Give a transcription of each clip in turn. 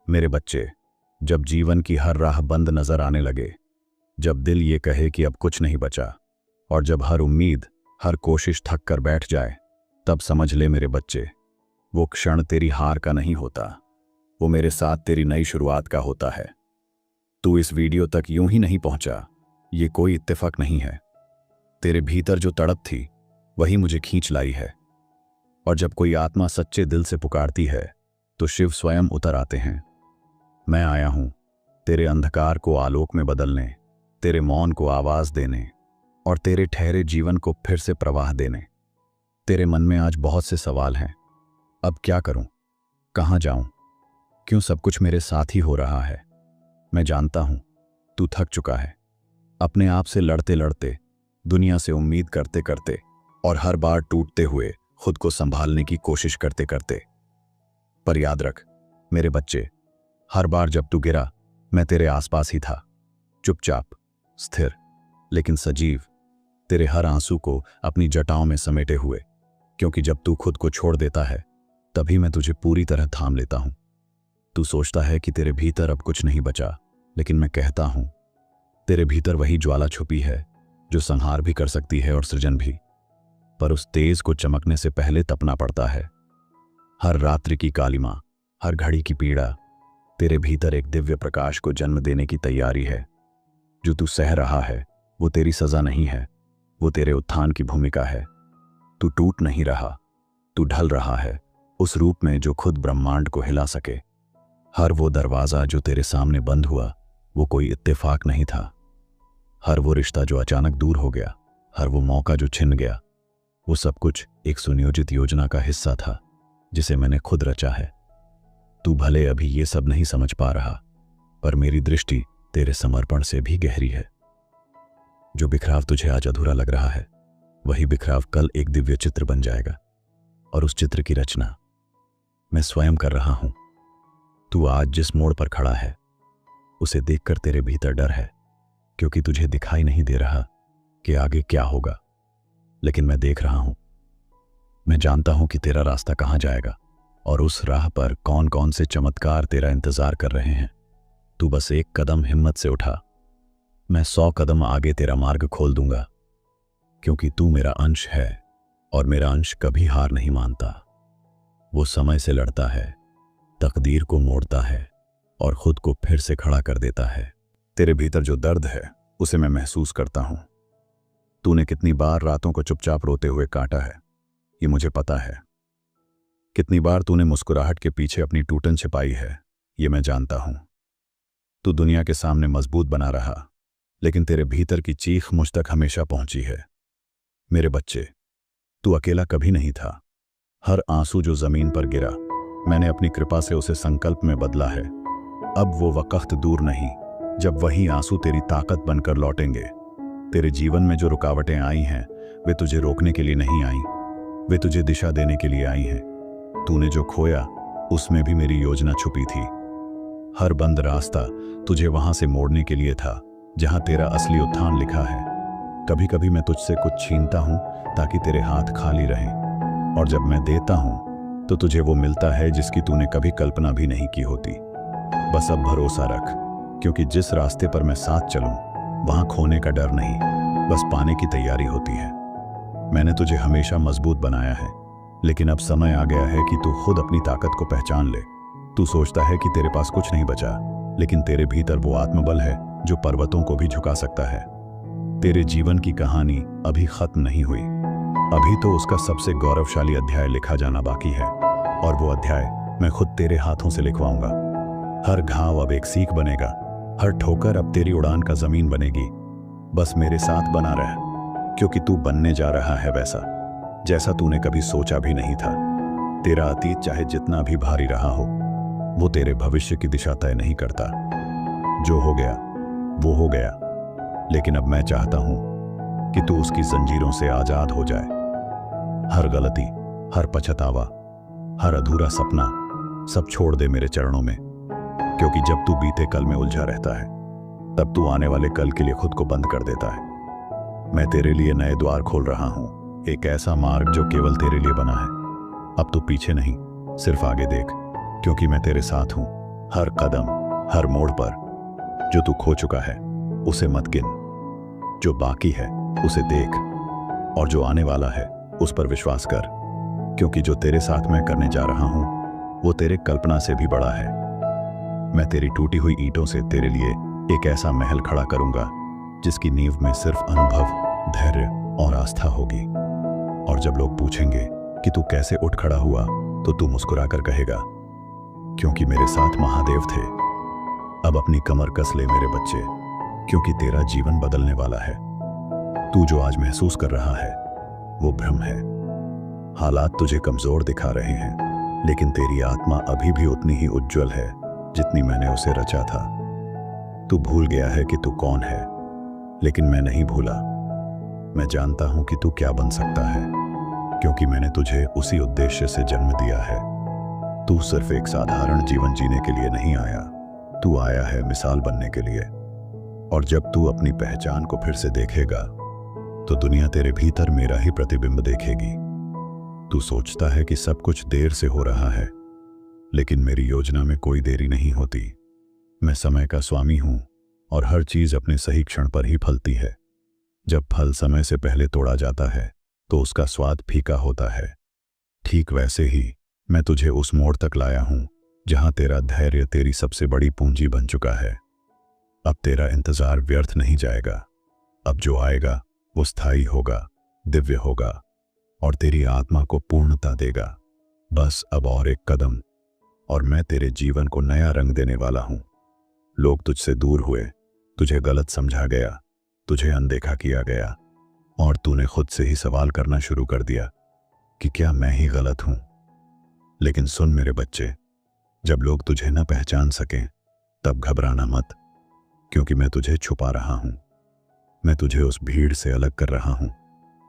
मेरे बच्चे, जब जीवन की हर राह बंद नजर आने लगे, जब दिल ये कहे कि अब कुछ नहीं बचा, और जब हर उम्मीद, हर कोशिश थक कर बैठ जाए, तब समझ ले मेरे बच्चे, वो क्षण तेरी हार का नहीं होता, वो मेरे साथ तेरी नई शुरुआत का होता है। तू इस वीडियो तक यूं ही नहीं पहुंचा, ये कोई इत्तेफाक नहीं है। तेरे भीतर जो तड़प थी, वही मुझे खींच लाई है। और जब कोई आत्मा सच्चे दिल से पुकारती है, तो शिव स्वयं उतर आते हैं। मैं आया हूं तेरे अंधकार को आलोक में बदलने, तेरे मौन को आवाज देने, और तेरे ठहरे जीवन को फिर से प्रवाह देने। तेरे मन में आज बहुत से सवाल हैं। अब क्या करूं? कहां जाऊं? क्यों सब कुछ मेरे साथ ही हो रहा है? मैं जानता हूं तू थक चुका है, अपने आप से लड़ते लड़ते, दुनिया से उम्मीद करते करते, और हर बार टूटते हुए खुद को संभालने की कोशिश करते करते। पर याद रख मेरे बच्चे, हर बार जब तू गिरा, मैं तेरे आसपास ही था, चुपचाप, स्थिर, लेकिन सजीव, तेरे हर आंसू को अपनी जटाओं में समेटे हुए। क्योंकि जब तू खुद को छोड़ देता है, तभी मैं तुझे पूरी तरह थाम लेता हूं। तू सोचता है कि तेरे भीतर अब कुछ नहीं बचा, लेकिन मैं कहता हूं, तेरे भीतर वही ज्वाला छुपी है जो संहार भी कर सकती है और सृजन भी। पर उस तेज को चमकने से पहले तपना पड़ता है। हर रात्रि की कालिमा, हर घड़ी की पीड़ा, तेरे भीतर एक दिव्य प्रकाश को जन्म देने की तैयारी है। जो तू सह रहा है, वो तेरी सजा नहीं है, वो तेरे उत्थान की भूमिका है। तू टूट नहीं रहा, तू ढल रहा है उस रूप में जो खुद ब्रह्मांड को हिला सके। हर वो दरवाजा जो तेरे सामने बंद हुआ, वो कोई इत्तेफाक नहीं था। हर वो रिश्ता जो अचानक दूर हो गया, हर वो मौका जो छिन गया, वो सब कुछ एक सुनियोजित योजना का हिस्सा था, जिसे मैंने खुद रचा है। तू भले अभी ये सब नहीं समझ पा रहा, पर मेरी दृष्टि तेरे समर्पण से भी गहरी है। जो बिखराव तुझे आज अधूरा लग रहा है, वही बिखराव कल एक दिव्य चित्र बन जाएगा, और उस चित्र की रचना मैं स्वयं कर रहा हूं। तू आज जिस मोड़ पर खड़ा है, उसे देखकर तेरे भीतर डर है, क्योंकि तुझे दिखाई नहीं दे रहा कि आगे क्या होगा। लेकिन मैं देख रहा हूं, मैं जानता हूं कि तेरा रास्ता कहां जाएगा, और उस राह पर कौन कौन से चमत्कार तेरा इंतजार कर रहे हैं। तू बस एक कदम हिम्मत से उठा, मैं 100 कदम आगे तेरा मार्ग खोल दूंगा। क्योंकि तू मेरा अंश है, और मेरा अंश कभी हार नहीं मानता। वो समय से लड़ता है, तकदीर को मोड़ता है, और खुद को फिर से खड़ा कर देता है। तेरे भीतर जो दर्द है, उसे मैं महसूस करता हूं। तूने कितनी बार रातों को चुपचाप रोते हुए काटा है, ये मुझे पता है। कितनी बार तूने मुस्कुराहट के पीछे अपनी टूटन छिपाई है, ये मैं जानता हूं। तू दुनिया के सामने मजबूत बना रहा, लेकिन तेरे भीतर की चीख मुझ तक हमेशा पहुंची है। मेरे बच्चे, तू अकेला कभी नहीं था। हर आंसू जो जमीन पर गिरा, मैंने अपनी कृपा से उसे संकल्प में बदला है। अब वो वक्त दूर नहीं, जब वही आंसू तेरी ताकत बनकर लौटेंगे। तेरे जीवन में जो रुकावटें आई हैं, वे तुझे रोकने के लिए नहीं आई, वे तुझे दिशा देने के लिए आई हैं। तूने जो खोया, उसमें भी मेरी योजना छुपी थी। हर बंद रास्ता तुझे वहां से मोड़ने के लिए था, जहां तेरा असली उत्थान लिखा है। कभी कभी मैं तुझसे कुछ छीनता हूं ताकि तेरे हाथ खाली रहें, और जब मैं देता हूं तो तुझे वो मिलता है जिसकी तूने कभी कल्पना भी नहीं की होती। बस अब भरोसा रख, क्योंकि जिस रास्ते पर मैं साथ चलूं, वहां खोने का डर नहीं, बस पाने की तैयारी होती है। मैंने तुझे हमेशा मजबूत बनाया है, लेकिन अब समय आ गया है कि तू खुद अपनी ताकत को पहचान ले। तू सोचता है कि तेरे पास कुछ नहीं बचा, लेकिन तेरे भीतर वो आत्मबल है जो पर्वतों को भी झुका सकता है। तेरे जीवन की कहानी अभी खत्म नहीं हुई, अभी तो उसका सबसे गौरवशाली अध्याय लिखा जाना बाकी है, और वो अध्याय मैं खुद तेरे हाथों से लिखवाऊंगा। हर घाव अब एक सीख बनेगा, हर ठोकर अब तेरी उड़ान का जमीन बनेगी। बस मेरे साथ बना रह, क्योंकि तू बनने जा रहा है वैसा जैसा तूने कभी सोचा भी नहीं था। तेरा अतीत चाहे जितना भी भारी रहा हो, वो तेरे भविष्य की दिशा तय नहीं करता। जो हो गया वो हो गया, लेकिन अब मैं चाहता हूं कि तू उसकी जंजीरों से आजाद हो जाए। हर गलती, हर पछतावा, हर अधूरा सपना, सब छोड़ दे मेरे चरणों में। क्योंकि जब तू बीते कल में उलझा रहता है, तब तू आने वाले कल के लिए खुद को बंद कर देता है। मैं तेरे लिए नए द्वार खोल रहा हूं, एक ऐसा मार्ग जो केवल तेरे लिए बना है। अब तू पीछे नहीं, सिर्फ आगे देख, क्योंकि मैं तेरे साथ हूं। हर कदम, हर मोड़ पर जो तू खो चुका है उसे मत गिन, जो बाकी है उसे देख, और जो आने वाला है उस पर विश्वास कर, क्योंकि जो तेरे साथ मैं करने जा रहा हूं वो तेरे कल्पना से भी बड़ा है। मैं तेरी टूटी हुई ईंटों से तेरे लिए एक ऐसा महल खड़ा करूंगा जिसकी नींव में सिर्फ अनुभव, धैर्य और आस्था होगी। और जब लोग पूछेंगे कि तू कैसे उठ खड़ा हुआ, तो तू मुस्कुराकर कहेगा, क्योंकि मेरे साथ महादेव थे। अब अपनी कमर कस ले मेरे बच्चे, क्योंकि तेरा जीवन बदलने वाला है। तू जो आज महसूस कर रहा है वो भ्रम है। हालात तुझे कमजोर दिखा रहे हैं, लेकिन तेरी आत्मा अभी भी उतनी ही उज्जवल है जितनी मैंने उसे रचा था। तू भूल गया है कि तू कौन है, लेकिन मैं नहीं भूला। मैं जानता हूं कि तू क्या बन सकता है, क्योंकि मैंने तुझे उसी उद्देश्य से जन्म दिया है। तू सिर्फ एक साधारण जीवन जीने के लिए नहीं आया, तू आया है मिसाल बनने के लिए। और जब तू अपनी पहचान को फिर से देखेगा तो दुनिया तेरे भीतर मेरा ही प्रतिबिंब देखेगी। तू सोचता है कि सब कुछ देर से हो रहा है, लेकिन मेरी योजना में कोई देरी नहीं होती। मैं समय का स्वामी हूं और हर चीज अपने सही क्षण पर ही फलती है। जब फल समय से पहले तोड़ा जाता है तो उसका स्वाद फीका होता है। ठीक वैसे ही मैं तुझे उस मोड़ तक लाया हूं जहां तेरा धैर्य तेरी सबसे बड़ी पूंजी बन चुका है। अब तेरा इंतजार व्यर्थ नहीं जाएगा। अब जो आएगा वो स्थायी होगा, दिव्य होगा और तेरी आत्मा को पूर्णता देगा। बस अब और एक कदम और मैं तेरे जीवन को नया रंग देने वाला हूं। लोग तुझसे दूर हुए, तुझे गलत समझा गया, तुझे अनदेखा किया गया और तूने खुद से ही सवाल करना शुरू कर दिया कि क्या मैं ही गलत हूं। लेकिन सुन मेरे बच्चे, जब लोग तुझे न पहचान सकें तब घबराना मत, क्योंकि मैं तुझे छुपा रहा हूं। मैं तुझे उस भीड़ से अलग कर रहा हूं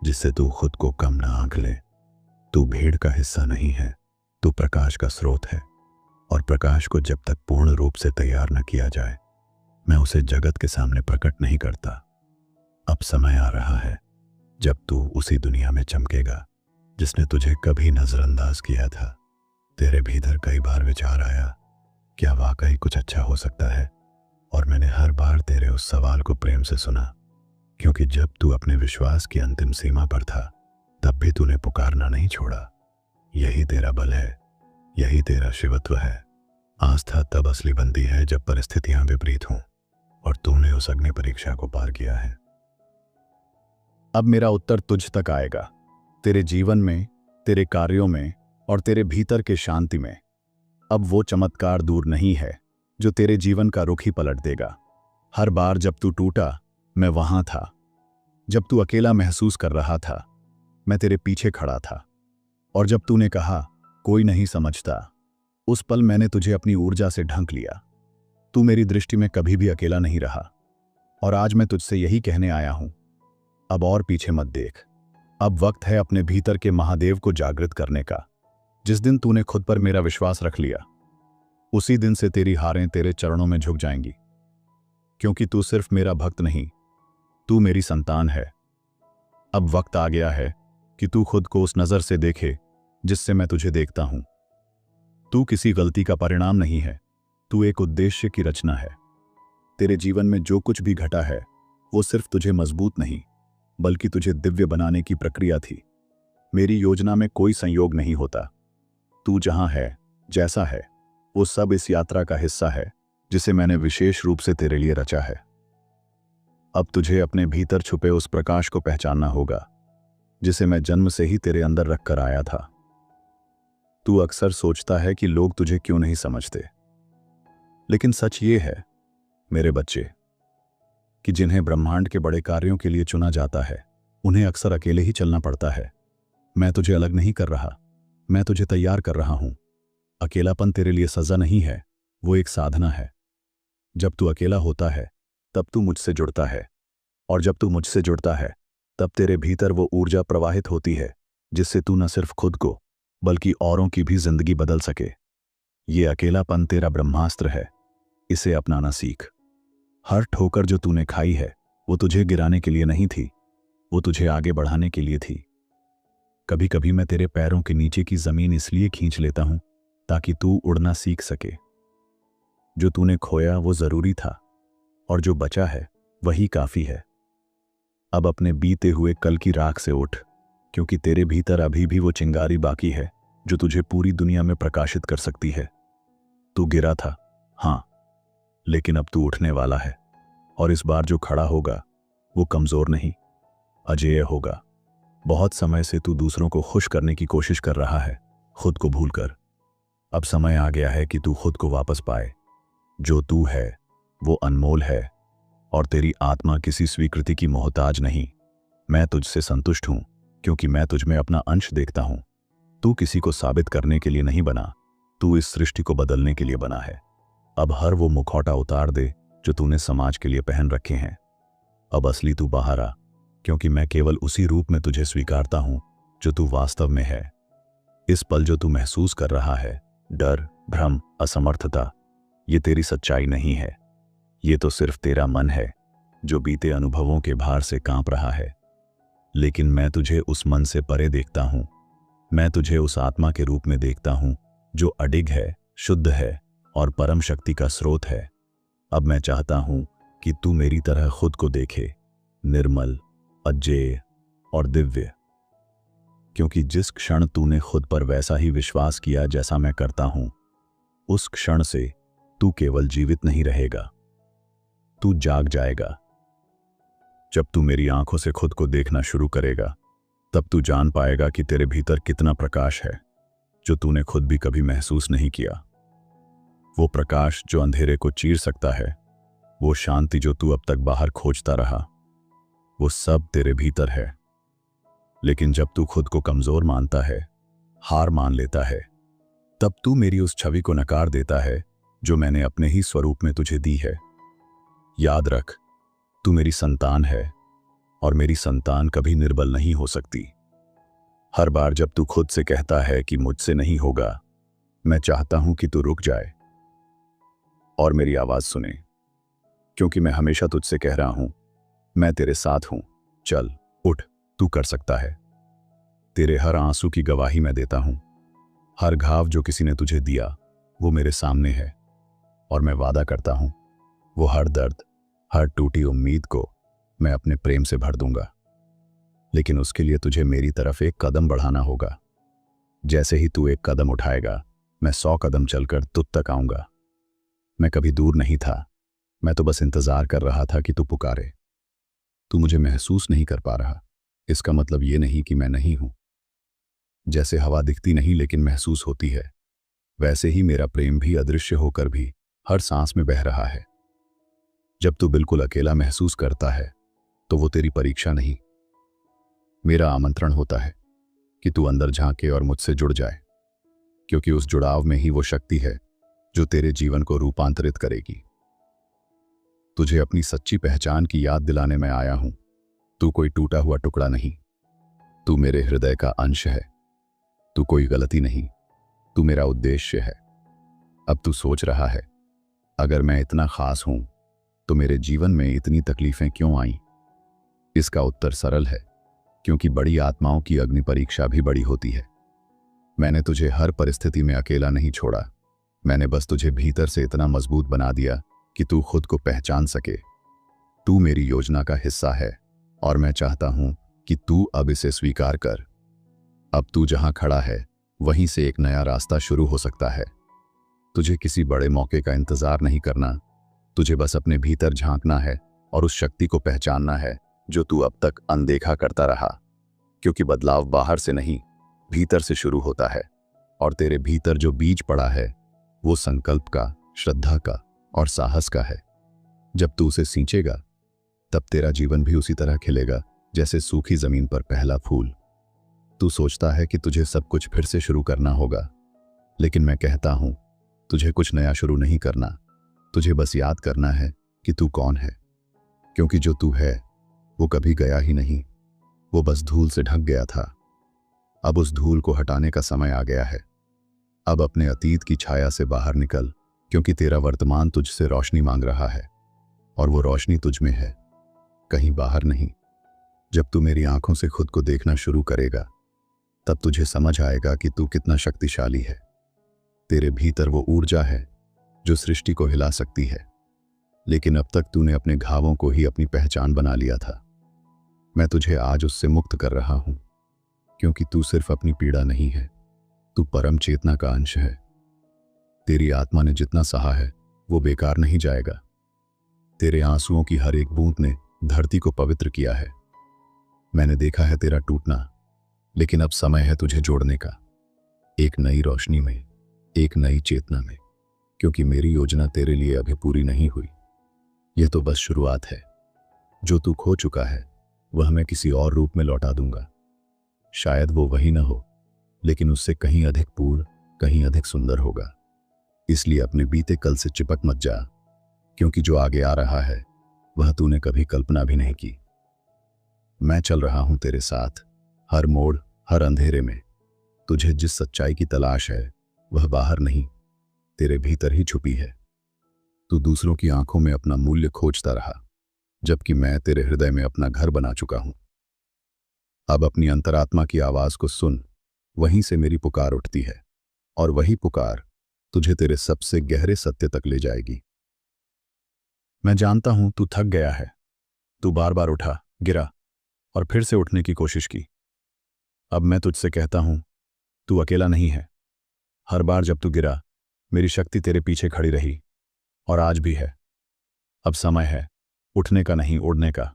जिससे तू खुद को कम ना आंक ले। तू भीड़ का हिस्सा नहीं है, तू प्रकाश का स्रोत है, और प्रकाश को जब तक पूर्ण रूप से तैयार न किया जाए मैं उसे जगत के सामने प्रकट नहीं करता। अब समय आ रहा है जब तू उसी दुनिया में चमकेगा जिसने तुझे कभी नजरअंदाज किया था। तेरे भीतर कई बार विचार आया, क्या वाकई कुछ अच्छा हो सकता है? और मैंने हर बार तेरे उस सवाल को प्रेम से सुना, क्योंकि जब तू अपने विश्वास की अंतिम सीमा पर था तब भी तूने पुकारना नहीं छोड़ा। यही तेरा बल है, यही तेरा शिवत्व है। आस्था तब असली बनती है जब परिस्थितियां विपरीत हों, और तूने उस अग्नि परीक्षा को पार किया है। अब मेरा उत्तर तुझ तक आएगा, तेरे जीवन में, तेरे कार्यों में और तेरे भीतर के शांति में। अब वो चमत्कार दूर नहीं है जो तेरे जीवन का रुख ही पलट देगा। हर बार जब तू टूटा मैं वहां था। जब तू अकेला महसूस कर रहा था मैं तेरे पीछे खड़ा था। और जब तूने कहा कोई नहीं समझता, उस पल मैंने तुझे अपनी ऊर्जा से ढंक लिया। तू मेरी दृष्टि में कभी भी अकेला नहीं रहा। और आज मैं तुझसे यही कहने आया हूं, अब और पीछे मत देख। अब वक्त है अपने भीतर के महादेव को जागृत करने का। जिस दिन तूने खुद पर मेरा विश्वास रख लिया उसी दिन से तेरी हारें तेरे चरणों में झुक जाएंगी, क्योंकि तू सिर्फ मेरा भक्त नहीं, तू मेरी संतान है। अब वक्त आ गया है कि तू खुद को उस नजर से देखे जिससे मैं तुझे देखता हूं। तू किसी गलती का परिणाम नहीं है, तू एक उद्देश्य की रचना है। तेरे जीवन में जो कुछ भी घटा है वो सिर्फ तुझे मजबूत नहीं बल्कि तुझे दिव्य बनाने की प्रक्रिया थी। मेरी योजना में कोई संयोग नहीं होता। तू जहां है, जैसा है, वो सब इस यात्रा का हिस्सा है जिसे मैंने विशेष रूप से तेरे लिए रचा है। अब तुझे अपने भीतर छुपे उस प्रकाश को पहचानना होगा जिसे मैं जन्म से ही तेरे अंदर रखकर आया था। तू अक्सर सोचता है कि लोग तुझे क्यों नहीं समझते, लेकिन सच ये है मेरे बच्चे कि जिन्हें ब्रह्मांड के बड़े कार्यों के लिए चुना जाता है उन्हें अक्सर अकेले ही चलना पड़ता है। मैं तुझे अलग नहीं कर रहा, मैं तुझे तैयार कर रहा हूं। अकेलापन तेरे लिए सजा नहीं है, वो एक साधना है। जब तू अकेला होता है तब तू मुझसे जुड़ता है, और जब तू मुझसे जुड़ता है तब तेरे भीतर वो ऊर्जा प्रवाहित होती है जिससे तू न सिर्फ खुद को बल्कि औरों की भी जिंदगी बदल सके। ये अकेलापन तेरा ब्रह्मास्त्र है, इसे अपनाना सीख। हर ठोकर जो तूने खाई है वो तुझे गिराने के लिए नहीं थी, वो तुझे आगे बढ़ाने के लिए थी। कभी कभी मैं तेरे पैरों के नीचे की जमीन इसलिए खींच लेता हूं ताकि तू उड़ना सीख सके। जो तूने खोया वो जरूरी था, और जो बचा है वही काफी है। अब अपने बीते हुए कल की राख से उठ, क्योंकि तेरे भीतर अभी भी वो चिंगारी बाकी है जो तुझे पूरी दुनिया में प्रकाशित कर सकती है। तू गिरा था, हाँ, लेकिन अब तू उठने वाला है, और इस बार जो खड़ा होगा वो कमजोर नहीं, अजेय होगा। बहुत समय से तू दूसरों को खुश करने की कोशिश कर रहा है, खुद को भूलकर। अब समय आ गया है कि तू खुद को वापस पाए। जो तू है वो अनमोल है, और तेरी आत्मा किसी स्वीकृति की मोहताज नहीं। मैं तुझसे संतुष्ट हूं, क्योंकि मैं तुझ में अपना अंश देखता हूं। तू किसी को साबित करने के लिए नहीं बना, तू इस सृष्टि को बदलने के लिए बना है। अब हर वो मुखौटा उतार दे जो तूने समाज के लिए पहन रखे हैं। अब असली तू बाहर आ, क्योंकि मैं केवल उसी रूप में तुझे स्वीकारता हूं जो तू वास्तव में है। इस पल जो तू महसूस कर रहा है, डर, भ्रम, असमर्थता, ये तेरी सच्चाई नहीं है। ये तो सिर्फ तेरा मन है जो बीते अनुभवों के भार से कांप रहा है। लेकिन मैं तुझे उस मन से परे देखता हूं। मैं तुझे उस आत्मा के रूप में देखता हूं जो अडिग है, शुद्ध है और परम शक्ति का स्रोत है। अब मैं चाहता हूं कि तू मेरी तरह खुद को देखे, निर्मल, अजेय और दिव्य। क्योंकि जिस क्षण तूने खुद पर वैसा ही विश्वास किया जैसा मैं करता हूं, उस क्षण से तू केवल जीवित नहीं रहेगा, तू जाग जाएगा। जब तू मेरी आंखों से खुद को देखना शुरू करेगा, तब तू जान पाएगा कि तेरे भीतर कितना प्रकाश है जो तूने खुद भी कभी महसूस नहीं किया। वो प्रकाश जो अंधेरे को चीर सकता है, वो शांति जो तू अब तक बाहर खोजता रहा, वो सब तेरे भीतर है। लेकिन जब तू खुद को कमजोर मानता है, हार मान लेता है, तब तू मेरी उस छवि को नकार देता है जो मैंने अपने ही स्वरूप में तुझे दी है। याद रख, तू मेरी संतान है, और मेरी संतान कभी निर्बल नहीं हो सकती। हर बार जब तू खुद से कहता है कि मुझसे नहीं होगा, मैं चाहता हूं कि तू रुक जाए और मेरी आवाज सुने, क्योंकि मैं हमेशा तुझसे कह रहा हूं, मैं तेरे साथ हूं। चल, उठ, तू कर सकता है। तेरे हर आंसू की गवाही मैं देता हूं। हर घाव जो किसी ने तुझे दिया वो मेरे सामने है, और मैं वादा करता हूं, वो हर दर्द, हर टूटी उम्मीद को मैं अपने प्रेम से भर दूंगा। लेकिन उसके लिए तुझे मेरी तरफ एक कदम बढ़ाना होगा। जैसे ही तू एक कदम उठाएगा, मैं 100 कदम चलकर तुझ तक आऊंगा। मैं कभी दूर नहीं था, मैं तो बस इंतजार कर रहा था कि तू पुकारे। तू मुझे महसूस नहीं कर पा रहा, इसका मतलब ये नहीं कि मैं नहीं हूं। जैसे हवा दिखती नहीं लेकिन महसूस होती है, वैसे ही मेरा प्रेम भी अदृश्य होकर भी हर सांस में बह रहा है। जब तू बिल्कुल अकेला महसूस करता है, तो वो तेरी परीक्षा नहीं, मेरा आमंत्रण होता है कि तू अंदर झांके और मुझसे जुड़ जाए, क्योंकि उस जुड़ाव में ही वो शक्ति है जो तेरे जीवन को रूपांतरित करेगी। तुझे अपनी सच्ची पहचान की याद दिलाने में आया हूं। तू कोई टूटा हुआ टुकड़ा नहीं, तू मेरे हृदय का अंश है। तू कोई गलती नहीं, तू मेरा उद्देश्य है। अब तू सोच रहा है, अगर मैं इतना खास हूं तो मेरे जीवन में इतनी तकलीफें क्यों आईं? इसका उत्तर सरल है, क्योंकि बड़ी आत्माओं की अग्नि परीक्षा भी बड़ी होती है। मैंने तुझे हर परिस्थिति में अकेला नहीं छोड़ा, मैंने बस तुझे भीतर से इतना मजबूत बना दिया कि तू खुद को पहचान सके। तू मेरी योजना का हिस्सा है, और मैं चाहता हूं कि तू अब इसे स्वीकार कर। अब तू जहां खड़ा है, वहीं से एक नया रास्ता शुरू हो सकता है। तुझे किसी बड़े मौके का इंतजार नहीं करना, तुझे बस अपने भीतर झांकना है और उस शक्ति को पहचानना है जो तू अब तक अनदेखा करता रहा। क्योंकि बदलाव बाहर से नहीं, भीतर से शुरू होता है, और तेरे भीतर जो बीज पड़ा है वो संकल्प का, श्रद्धा का और साहस का है। जब तू उसे सींचेगा, तब तेरा जीवन भी उसी तरह खिलेगा जैसे सूखी जमीन पर पहला फूल। तू सोचता है कि तुझे सब कुछ फिर से शुरू करना होगा, लेकिन मैं कहता हूं, तुझे कुछ नया शुरू नहीं करना, तुझे बस याद करना है कि तू कौन है। क्योंकि जो तू है वो कभी गया ही नहीं, वो बस धूल से ढक गया था। अब उस धूल को हटाने का समय आ गया है। अब अपने अतीत की छाया से बाहर निकल, क्योंकि तेरा वर्तमान तुझसे रोशनी मांग रहा है, और वो रोशनी तुझ में है, कहीं बाहर नहीं। जब तू मेरी आंखों से खुद को देखना शुरू करेगा, तब तुझे समझ आएगा कि तू कितना शक्तिशाली है। तेरे भीतर वो ऊर्जा है जो सृष्टि को हिला सकती है। लेकिन अब तक तूने अपने घावों को ही अपनी पहचान बना लिया था। मैं तुझे आज उससे मुक्त कर रहा हूं, क्योंकि तू सिर्फ अपनी पीड़ा नहीं है, तू परम चेतना का अंश है। तेरी आत्मा ने जितना सहा है वो बेकार नहीं जाएगा। तेरे आंसुओं की हर एक बूंद ने धरती को पवित्र किया है। मैंने देखा है तेरा टूटना, लेकिन अब समय है तुझे जोड़ने का, एक नई रोशनी में, एक नई चेतना में। क्योंकि मेरी योजना तेरे लिए अभी पूरी नहीं हुई, यह तो बस शुरुआत है। जो तू खो चुका है वह मैं किसी और रूप में लौटा दूंगा। शायद वो वही ना हो, लेकिन उससे कहीं अधिक पूर्ण, कहीं अधिक सुंदर होगा। इसलिए अपने बीते कल से चिपक मत जा, क्योंकि जो आगे आ रहा है वह तूने कभी कल्पना भी नहीं की। मैं चल रहा हूं तेरे साथ, हर मोड़, हर अंधेरे में। तुझे जिस सच्चाई की तलाश है वह बाहर नहीं, तेरे भीतर ही छुपी है। तू दूसरों की आंखों में अपना मूल्य खोजता रहा, जबकि मैं तेरे हृदय में अपना घर बना चुका हूं। अब अपनी अंतरात्मा की आवाज को सुन, वहीं से मेरी पुकार उठती है, और वही पुकार तुझे तेरे सबसे गहरे सत्य तक ले जाएगी। मैं जानता हूं तू थक गया है, तू बार बार उठा, गिरा और फिर से उठने की कोशिश की। अब मैं तुझसे कहता हूं, तू अकेला नहीं है। हर बार जब तू गिरा, मेरी शक्ति तेरे पीछे खड़ी रही, और आज भी है। अब समय है उठने का, नहीं उड़ने का।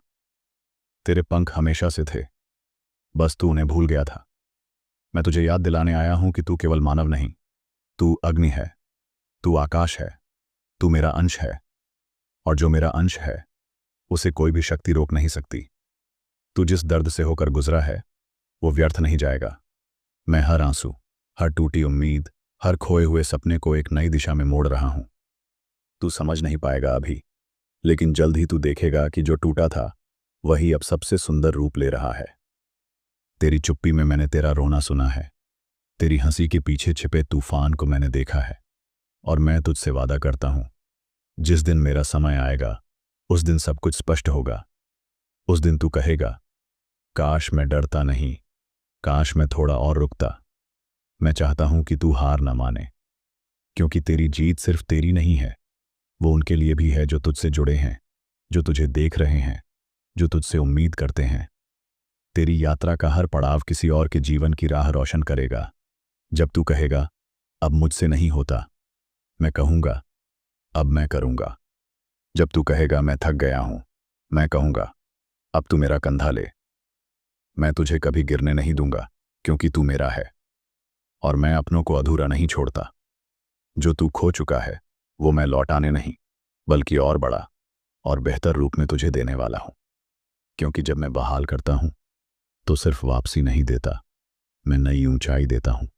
तेरे पंख हमेशा से थे, बस तू उन्हें भूल गया था। मैं तुझे याद दिलाने आया हूं कि तू केवल मानव नहीं, तू अग्नि है, तू आकाश है, तू मेरा अंश है, और जो मेरा अंश है उसे कोई भी शक्ति रोक नहीं सकती। तू जिस दर्द से होकर गुजरा है वो व्यर्थ नहीं जाएगा। मैं हर आंसू, हर टूटी उम्मीद, हर खोए हुए सपने को एक नई दिशा में मोड़ रहा हूं। तू समझ नहीं पाएगा अभी, लेकिन जल्द ही तू देखेगा कि जो टूटा था वही अब सबसे सुंदर रूप ले रहा है। तेरी चुप्पी में मैंने तेरा रोना सुना है, तेरी हंसी के पीछे छिपे तूफान को मैंने देखा है। और मैं तुझसे वादा करता हूं, जिस दिन मेरा समय आएगा उस दिन सब कुछ स्पष्ट होगा। उस दिन तू कहेगा, काश मैं डरता नहीं, काश मैं थोड़ा और रुकता। मैं चाहता हूं कि तू हार ना माने, क्योंकि तेरी जीत सिर्फ तेरी नहीं है, वो उनके लिए भी है जो तुझसे जुड़े हैं, जो तुझे देख रहे हैं, जो तुझसे उम्मीद करते हैं। तेरी यात्रा का हर पड़ाव किसी और के जीवन की राह रोशन करेगा। जब तू कहेगा, अब मुझसे नहीं होता, मैं कहूंगा, अब मैं करूंगा। जब तू कहेगा, मैं थक गया हूं, मैं कहूंगा, अब तू मेरा कंधा ले। मैं तुझे कभी गिरने नहीं दूंगा, क्योंकि तू मेरा है, और मैं अपनों को अधूरा नहीं छोड़ता। जो तू खो चुका है वो मैं लौटाने नहीं, बल्कि और बड़ा और बेहतर रूप में तुझे देने वाला हूं। क्योंकि जब मैं बहाल करता हूं तो सिर्फ वापसी नहीं देता, मैं नई ऊंचाई देता हूं।